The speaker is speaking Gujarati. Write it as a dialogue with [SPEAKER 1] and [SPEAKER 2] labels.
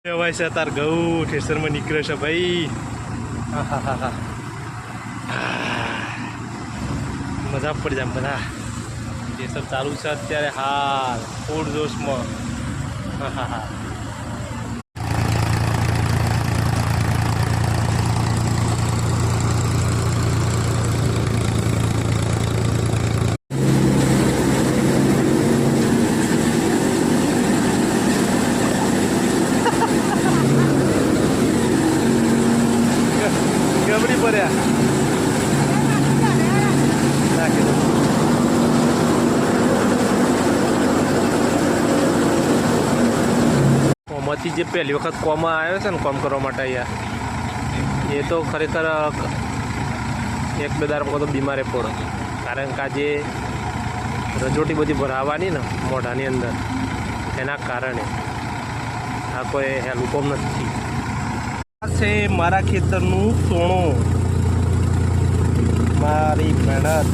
[SPEAKER 1] ભાઈ છે તાર ઘઉં ઠેસરમાં નીકળે છે ભાઈ. મજા પડી જાય બધા. ઠેસર ચાલુ છે અત્યારે હાલ ફૂડ જોશમાં. ગબડી પડ્યા કોમાંથી જે પહેલી વખત કોમાં આવ્યો છે ને કોમ કરવા માટે અહીંયા એ તો ખરેખર એક બે દાડા તો બીમારે પડો. કારણ કે આજે રજોટી બધી ભરાવાની ને મોઢાની અંદર એના કારણે આ કોઈ હેલું કોમ નથી. છે મારા ખેતરનું સોણું, મારી મહેનત.